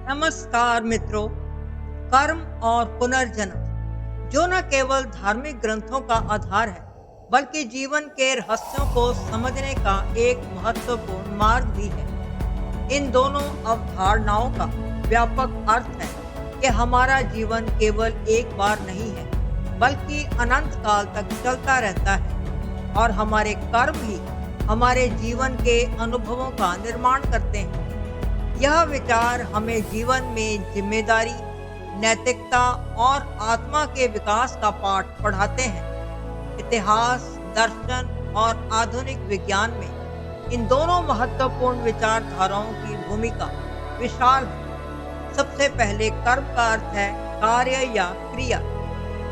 नमस्कार मित्रों। कर्म और पुनर्जन्म जो न केवल धार्मिक ग्रंथों का आधार है, बल्कि जीवन के रहस्यों को समझने का एक महत्वपूर्ण मार्ग भी है। इन दोनों अवधारणाओं का व्यापक अर्थ है कि हमारा जीवन केवल एक बार नहीं है, बल्कि अनंत काल तक चलता रहता है और हमारे कर्म ही हमारे जीवन के अनुभवों का निर्माण करते हैं। यह विचार हमें जीवन में जिम्मेदारी, नैतिकता और आत्मा के विकास का पाठ पढ़ाते हैं। इतिहास, दर्शन और आधुनिक विज्ञान में इन दोनों महत्वपूर्ण विचारधाराओं की भूमिका विशाल है। सबसे पहले कर्म का अर्थ है कार्य या क्रिया।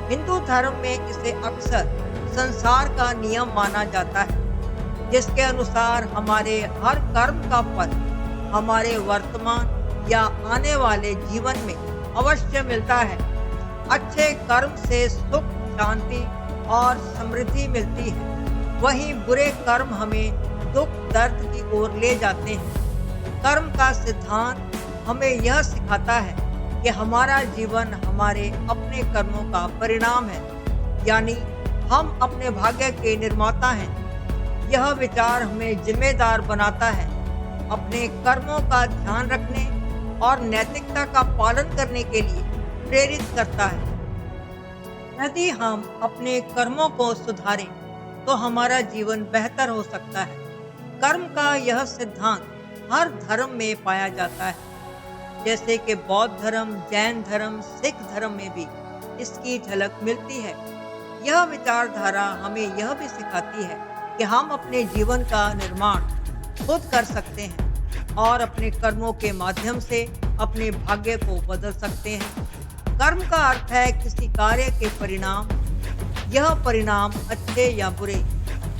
हिंदू धर्म में इसे अक्सर संसार का नियम माना जाता है, जिसके अनुसार हमारे हर कर्म का फल हमारे वर्तमान या आने वाले जीवन में अवश्य मिलता है। अच्छे कर्म से सुख, शांति और समृद्धि मिलती है, वहीं बुरे कर्म हमें दुख, दर्द की ओर ले जाते हैं। कर्म का सिद्धांत हमें यह सिखाता है कि हमारा जीवन हमारे अपने कर्मों का परिणाम है, यानी हम अपने भाग्य के निर्माता हैं। यह विचार हमें जिम्मेदार बनाता है, अपने कर्मों का ध्यान रखने और नैतिकता का पालन करने के लिए प्रेरित करता है। यदि हम अपने कर्मों को सुधारें, तो हमारा जीवन बेहतर हो सकता है। कर्म का यह सिद्धांत हर धर्म में पाया जाता है, जैसे कि बौद्ध धर्म, जैन धर्म, सिख धर्म में भी इसकी झलक मिलती है। यह विचारधारा हमें यह भी सिखाती है कि हम अपने जीवन का निर्माण खुद कर सकते हैं और अपने कर्मों के माध्यम से अपने भाग्य को बदल सकते हैं। कर्म का अर्थ है किसी कार्य के परिणाम। यह परिणाम अच्छे या बुरे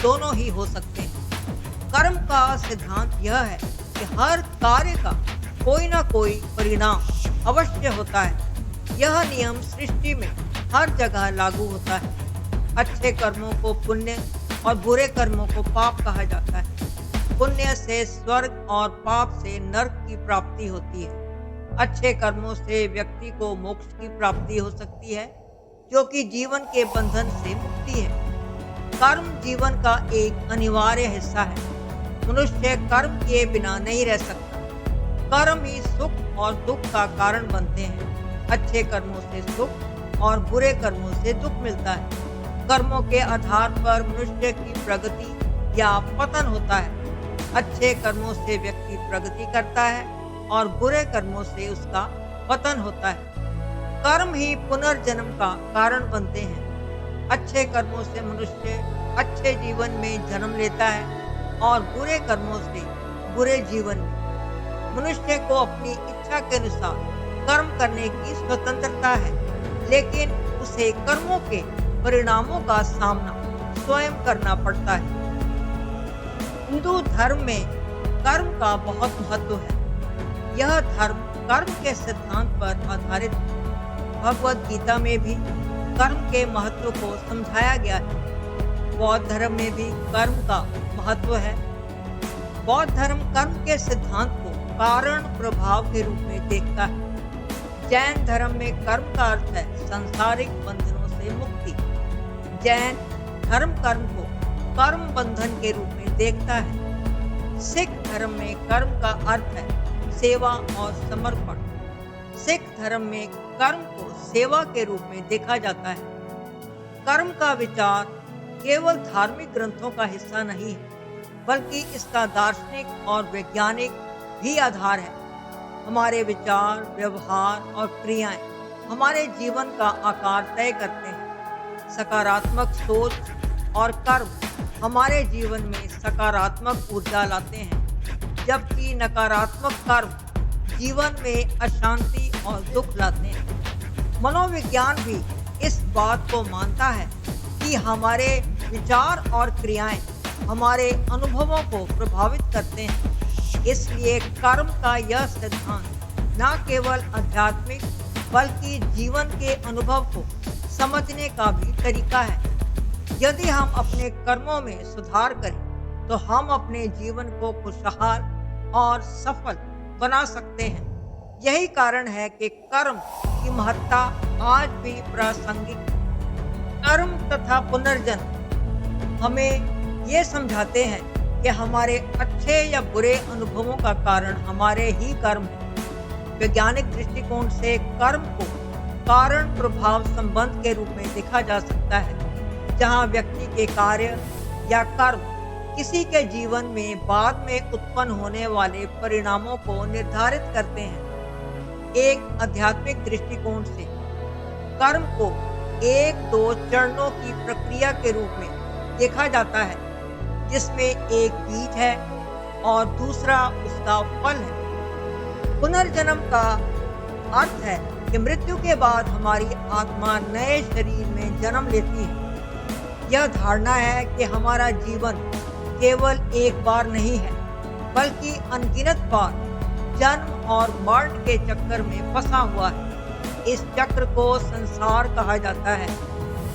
दोनों ही हो सकते हैं। कर्म का सिद्धांत यह है कि हर कार्य का कोई ना कोई परिणाम अवश्य होता है। यह नियम सृष्टि में हर जगह लागू होता है। अच्छे कर्मों को पुण्य और बुरे कर्मों को पाप कहा जाता है। पुण्य से स्वर्ग और पाप से नरक की प्राप्ति होती है। अच्छे कर्मों से व्यक्ति को मोक्ष की प्राप्ति हो सकती है, जो कि जीवन के बंधन से मुक्ति है। कर्म जीवन का एक अनिवार्य हिस्सा है। मनुष्य कर्म किए बिना नहीं रह सकता। कर्म ही सुख और दुख का कारण बनते हैं। अच्छे कर्मों से सुख और बुरे कर्मों से दुख मिलता है। कर्मों के आधार पर मनुष्य की प्रगति या पतन होता है। अच्छे कर्मों से व्यक्ति प्रगति करता है और बुरे कर्मों से उसका पतन होता है। कर्म ही पुनर्जन्म का कारण बनते हैं। अच्छे कर्मों से मनुष्य अच्छे जीवन में जन्म लेता है और बुरे कर्मों से बुरे जीवन में। मनुष्य को अपनी इच्छा के अनुसार कर्म करने की स्वतंत्रता है, लेकिन उसे कर्मों के परिणामों का सामना स्वयं करना पड़ता है। हिंदू धर्म में कर्म का बहुत महत्व है। यह धर्म कर्म के सिद्धांत पर आधारित है। भगवद गीता में भी कर्म के महत्व को समझाया गया है। बौद्ध धर्म में भी कर्म का महत्व है। बौद्ध धर्म कर्म के सिद्धांत को कारण प्रभाव के रूप में देखता है। जैन धर्म में कर्म का अर्थ है सांसारिक बंधनों से मुक्ति। जैन धर्म कर्म को कर्म बंधन के रूप में देखता है। सिख धर्म में कर्म का अर्थ है सेवा और समर्पण। सिख धर्म में कर्म को सेवा के रूप में देखा जाता है। कर्म का विचार केवल धार्मिक ग्रंथों का हिस्सा नहीं है, बल्कि इसका दार्शनिक और वैज्ञानिक भी आधार है। हमारे विचार, व्यवहार और क्रियाएं हमारे जीवन का आकार तय करते हैं। सकारात्मक सोच और कर्म हमारे जीवन में सकारात्मक ऊर्जा लाते हैं, जबकि नकारात्मक कर्म जीवन में अशांति और दुख लाते हैं। मनोविज्ञान भी इस बात को मानता है कि हमारे विचार और क्रियाएं हमारे अनुभवों को प्रभावित करते हैं। इसलिए कर्म का यह सिद्धांत न केवल आध्यात्मिक, बल्कि जीवन के अनुभव को समझने का भी तरीका है। यदि हम अपने कर्मों में सुधार करें, तो हम अपने जीवन को खुशहाल और सफल बना सकते हैं। यही कारण है कि कर्म की महत्ता आज भी प्रासंगिक है। कर्म तथा पुनर्जन्म हमें ये समझाते हैं कि हमारे अच्छे या बुरे अनुभवों का कारण हमारे ही कर्म हैं। वैज्ञानिक दृष्टिकोण से कर्म को कारण प्रभाव संबंध के रूप में देखा जा सकता है, जहां व्यक्ति के कार्य या कर्म किसी के जीवन में बाद में उत्पन्न होने वाले परिणामों को निर्धारित करते हैं। एक आध्यात्मिक दृष्टिकोण से कर्म को एक दो चरणों की प्रक्रिया के रूप में देखा जाता है, जिसमें एक बीज है और दूसरा उसका फल है। पुनर्जन्म का अर्थ है कि मृत्यु के बाद हमारी आत्मा नए शरीर में जन्म लेती है। यह धारणा है कि हमारा जीवन केवल एक बार नहीं है, बल्कि अनगिनत बार जन्म और मरण के चक्कर में फंसा हुआ है। इस चक्र को संसार कहा जाता है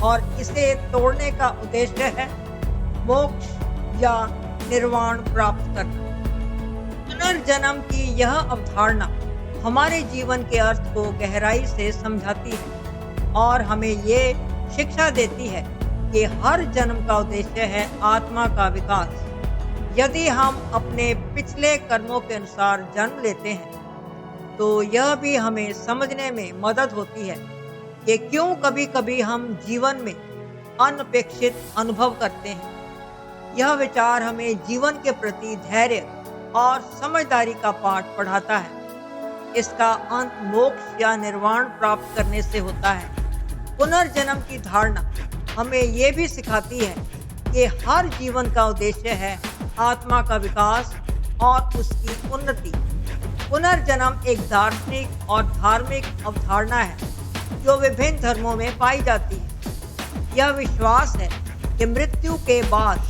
और इसे तोड़ने का उद्देश्य है मोक्ष या निर्वाण प्राप्त करना। पुनर्जन्म की यह अवधारणा हमारे जीवन के अर्थ को गहराई से समझाती है और हमें ये शिक्षा देती है कि हर जन्म का उद्देश्य है आत्मा का विकास। यदि हम अपने पिछले कर्मों के अनुसार जन्म लेते हैं, तो यह भी हमें समझने में मदद होती है कि क्यों कभी-कभी हम जीवन में अनपेक्षित अनुभव करते हैं। यह विचार हमें जीवन के प्रति धैर्य और समझदारी का पाठ पढ़ाता है। इसका अंत मोक्ष या निर्वाण प्राप्त करने से होता है। पुनर्जन्म की धारणा हमें ये भी सिखाती है कि हर जीवन का उद्देश्य है आत्मा का विकास और उसकी उन्नति। पुनर्जन्म एक दार्शनिक और धार्मिक अवधारणा है जो विभिन्न धर्मों में पाई जाती है। यह विश्वास है कि मृत्यु के बाद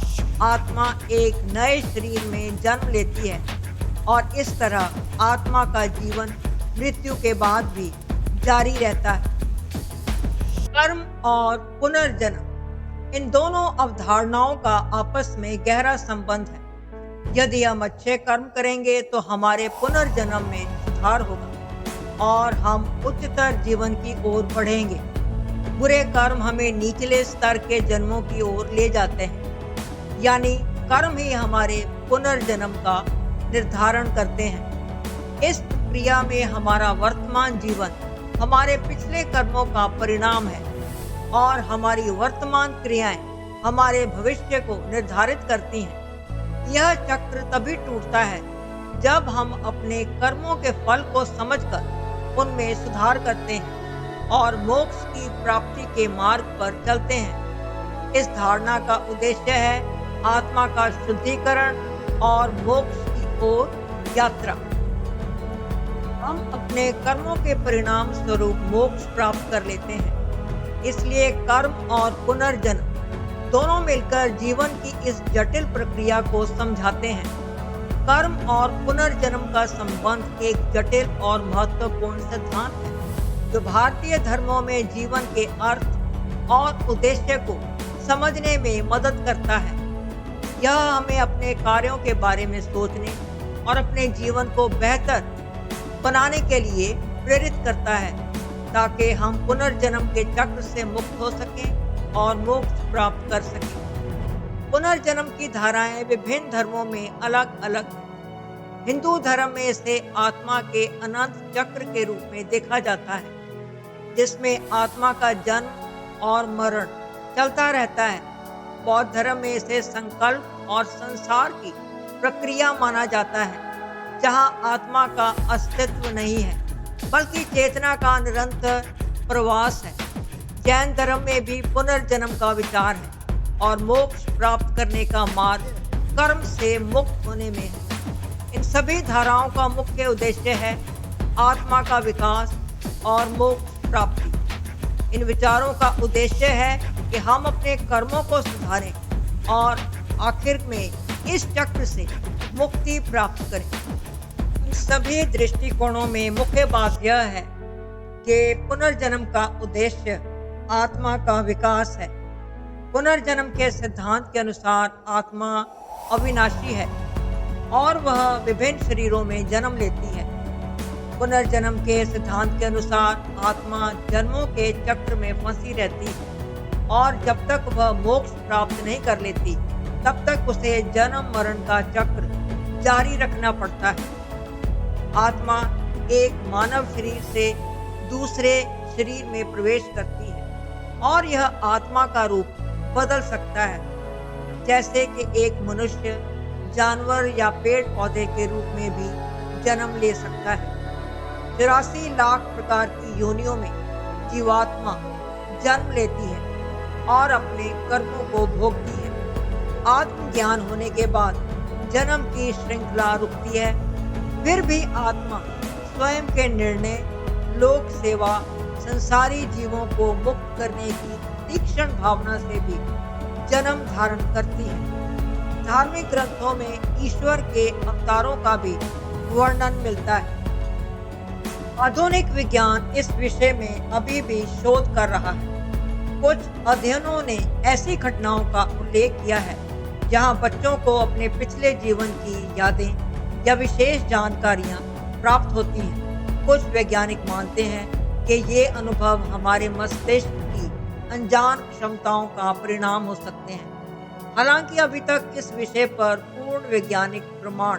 आत्मा एक नए शरीर में जन्म लेती है और इस तरह आत्मा का जीवन मृत्यु के बाद भी जारी रहता है। कर्म और पुनर्जन्म, इन दोनों अवधारणाओं का आपस में गहरा संबंध है। यदि हम अच्छे कर्म करेंगे तो हमारे पुनर्जन्म में सुधार होगा और हम उच्चतर जीवन की ओर बढ़ेंगे। बुरे कर्म हमें निचले स्तर के जन्मों की ओर ले जाते हैं, यानी कर्म ही हमारे पुनर्जन्म का निर्धारण करते हैं। इस प्रक्रिया में हमारा वर्तमान जीवन हमारे पिछले कर्मों का परिणाम है और हमारी वर्तमान क्रियाएं हमारे भविष्य को निर्धारित करती हैं। यह चक्र तभी टूटता है जब हम अपने कर्मों के फल को समझकर उनमें सुधार करते हैं और मोक्ष की प्राप्ति के मार्ग पर चलते हैं। इस धारणा का उद्देश्य है आत्मा का शुद्धिकरण और मोक्ष की ओर यात्रा। हम अपने कर्मों के परिणाम स्वरूप मोक्ष प्राप्त कर लेते हैं। इसलिए कर्म और पुनर्जन्म दोनों मिलकर जीवन की इस जटिल प्रक्रिया को समझाते हैं। कर्म और पुनर्जन्म का संबंध एक जटिल और महत्वपूर्ण सिद्धांत है जो भारतीय धर्मों में जीवन के अर्थ और उद्देश्य को समझने में मदद करता है। यह हमें अपने कार्यों के बारे में सोचने और अपने जीवन को बेहतर बनाने के लिए प्रेरित करता है, ताकि हम पुनर्जन्म के चक्र से मुक्त हो सकें और मोक्ष प्राप्त कर सकें। पुनर्जन्म की धाराएं विभिन्न धर्मों में अलग अलग हैं। हिंदू धर्म में इसे आत्मा के अनंत चक्र के रूप में देखा जाता है, जिसमें आत्मा का जन्म और मरण चलता रहता है। बौद्ध धर्म में इसे संकल्प और संसार की प्रक्रिया माना जाता है, जहां आत्मा का अस्तित्व नहीं है बल्कि चेतना का निरंतर प्रवास है। जैन धर्म में भी पुनर्जन्म का विचार है और मोक्ष प्राप्त करने का मार्ग कर्म से मुक्त होने में है। इन सभी धाराओं का मुख्य उद्देश्य है आत्मा का विकास और मोक्ष प्राप्ति। इन विचारों का उद्देश्य है कि हम अपने कर्मों को सुधारें और आखिर में इस चक्र से मुक्ति प्राप्त करें। इन सभी दृष्टिकोणों में मुख्य बात यह है कि पुनर्जन्म का उद्देश्य आत्मा का विकास है। पुनर्जन्म के सिद्धांत के अनुसार आत्मा अविनाशी है और वह विभिन्न शरीरों में जन्म लेती है। पुनर्जन्म के सिद्धांत के अनुसार आत्मा जन्मों के चक्र में फंसी रहती है और जब तक वह मोक्ष प्राप्त नहीं कर लेती, तब तक उसे जन्म मरण का चक्र जारी रखना पड़ता है। आत्मा एक मानव शरीर से दूसरे शरीर में प्रवेश करती है और यह आत्मा का रूप बदल सकता है, जैसे कि एक मनुष्य, जानवर या पेड़ पौधे के रूप में भी जन्म ले सकता है। 84 लाख प्रकार की योनियों में जीवात्मा जन्म लेती है और अपने कर्मों को भोगती है। आत्मज्ञान होने के बाद जन्म की श्रृंखला रुकती है, फिर भी आत्मा स्वयं के निर्णय, लोक सेवा, संसारी जीवों को मुक्त करने की तीक्ष्ण भावना से भी जन्म धारण करती है। धार्मिक ग्रंथों में ईश्वर के अवतारों का भी वर्णन मिलता है। आधुनिक विज्ञान इस विषय में अभी भी शोध कर रहा है। कुछ अध्ययनों ने ऐसी घटनाओं का उल्लेख किया है जहां बच्चों को अपने पिछले जीवन की यादें या विशेष जानकारियां प्राप्त होती हैं। कुछ वैज्ञानिक मानते हैं कि ये अनुभव हमारे मस्तिष्क की अनजान क्षमताओं का परिणाम हो सकते हैं। हालांकि अभी तक इस विषय पर पूर्ण वैज्ञानिक प्रमाण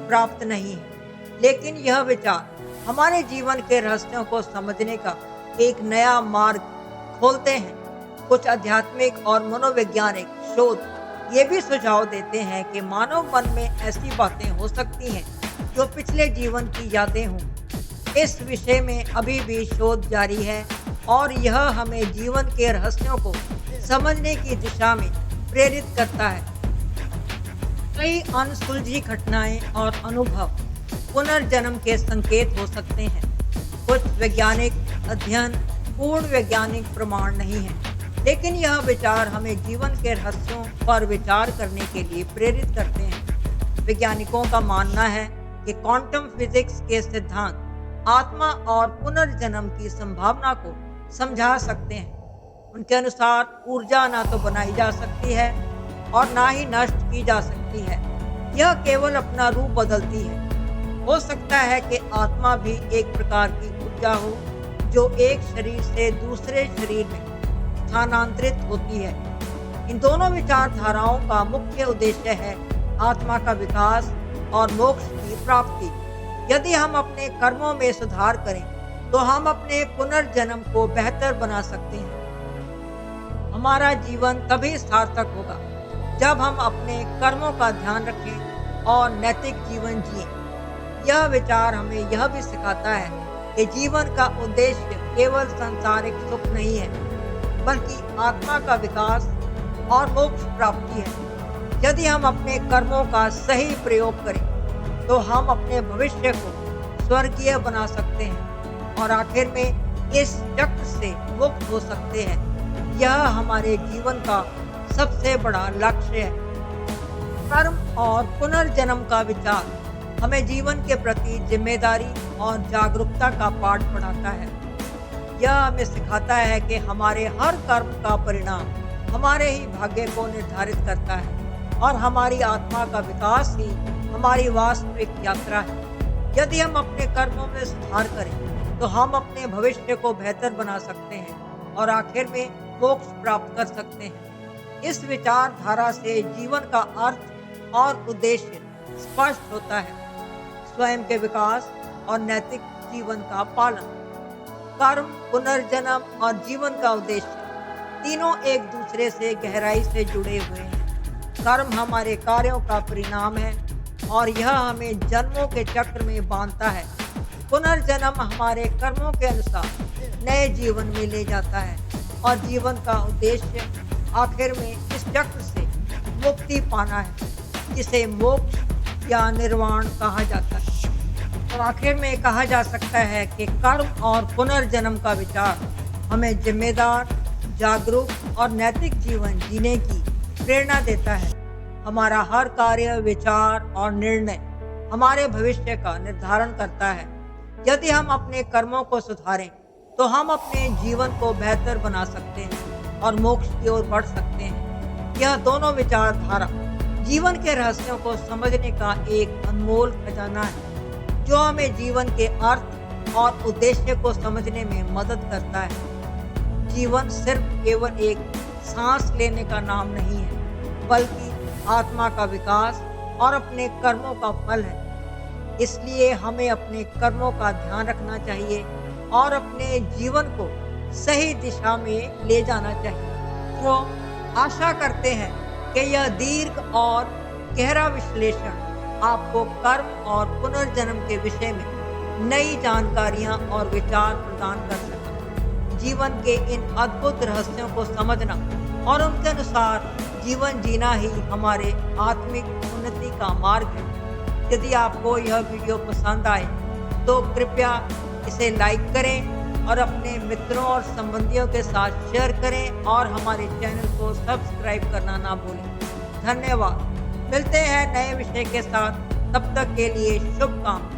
प्राप्त नहीं है, लेकिन यह विचार हमारे जीवन के रहस्यों को समझने का एक नया मार्ग खोलते हैं। कुछ आध्यात्मिक और मनोवैज्ञानिक शोध ये भी सुझाव देते हैं कि मानव मन में ऐसी बातें हो सकती हैं जो पिछले जीवन की यादें हों। इस विषय में अभी भी शोध जारी है और यह हमें जीवन के रहस्यों को समझने की दिशा में प्रेरित करता है। कई अनसुलझी घटनाएं और अनुभव पुनर्जन्म के संकेत हो सकते हैं। कुछ वैज्ञानिक अध्ययन पूर्ण वैज्ञानिक प्रमाण नहीं है, लेकिन यह विचार हमें जीवन के रहस्यों पर विचार करने के लिए प्रेरित करते हैं। वैज्ञानिकों का मानना है कि क्वांटम फिजिक्स के सिद्धांत आत्मा और पुनर्जन्म की संभावना को समझा सकते हैं। उनके अनुसार ऊर्जा ना तो बनाई जा सकती है और ना ही नष्ट की जा सकती है, यह केवल अपना रूप बदलती है। हो सकता है कि आत्मा भी एक प्रकार की ऊर्जा हो जो एक शरीर से दूसरे शरीर में स्थानांतरित होती है। इन दोनों विचारधाराओं का मुख्य उद्देश्य है आत्मा का विकास और मोक्ष की प्राप्ति। यदि हम अपने कर्मों में सुधार करें तो हम अपने पुनर्जन्म को बेहतर बना सकते हैं। हमारा जीवन तभी सार्थक होगा जब हम अपने कर्मों का ध्यान रखें और नैतिक जीवन जिएं। यह विचार हमें यह भी सिखाता है कि जीवन का उद्देश्य केवल सांसारिक सुख नहीं है, बल्कि आत्मा का विकास और मोक्ष प्राप्ति है। यदि हम अपने कर्मों का सही प्रयोग करें तो हम अपने भविष्य को स्वर्गीय बना सकते हैं और आखिर में इस चक्र से मुक्त हो सकते हैं। यह हमारे जीवन का सबसे बड़ा लक्ष्य है। कर्म और पुनर्जन्म का विचार हमें जीवन के प्रति जिम्मेदारी और जागरूकता का पाठ पढ़ाता है। यह हमें सिखाता है कि हमारे हर कर्म का परिणाम हमारे ही भाग्य को निर्धारित करता है और हमारी आत्मा का विकास ही हमारी वास्तविक यात्रा है। यदि हम अपने कर्मों में सुधार करें तो हम अपने भविष्य को बेहतर बना सकते हैं और आखिर में मोक्ष प्राप्त कर सकते हैं। इस विचारधारा से जीवन का अर्थ और उद्देश्य स्पष्ट होता है। स्वयं के विकास और नैतिक जीवन का पालन। कर्म, पुनर्जन्म और जीवन का उद्देश्य तीनों एक दूसरे से गहराई से जुड़े हुए हैं। कर्म हमारे कार्यों का परिणाम है और यह हमें जन्मों के चक्र में बांधता है। पुनर्जन्म हमारे कर्मों के अनुसार नए जीवन में ले जाता है और जीवन का उद्देश्य आखिर में इस चक्र से मुक्ति पाना है, जिसे मोक्ष या निर्वाण कहा जाता है। तो आखिर में कहा जा सकता है कि कर्म और पुनर्जन्म का विचार हमें जिम्मेदार, जागरूक और नैतिक जीवन जीने की प्रेरणा देता है। हमारा हर कार्य, विचार और निर्णय हमारे भविष्य का निर्धारण करता है। यदि हम अपने कर्मों को सुधारें तो हम अपने जीवन को बेहतर बना सकते हैं और मोक्ष की ओर बढ़ सकते हैं। यह दोनों विचारधारा जीवन के रहस्यों को समझने का एक अनमोल खजाना है, जो हमें जीवन के अर्थ और उद्देश्य को समझने में मदद करता है। जीवन सिर्फ केवल एक सांस लेने का नाम नहीं है, बल्कि आत्मा का विकास और अपने कर्मों का फल है। इसलिए हमें अपने कर्मों का ध्यान रखना चाहिए और अपने जीवन को सही दिशा में ले जाना चाहिए। तो आशा करते हैं कि यह दीर्घ और गहरा विश्लेषण आपको कर्म और पुनर्जन्म के विषय में नई जानकारियां और विचार प्रदान कर सका। जीवन के इन अद्भुत रहस्यों को समझना और उनके अनुसार जीवन जीना ही हमारे आत्मिक उन्नति का मार्ग है। यदि आपको यह वीडियो पसंद आए तो कृपया इसे लाइक करें और अपने मित्रों और संबंधियों के साथ शेयर करें और हमारे चैनल को सब्सक्राइब करना ना भूलें। धन्यवाद। मिलते हैं नए विषय के साथ, तब तक के लिए शुभकामनाएं।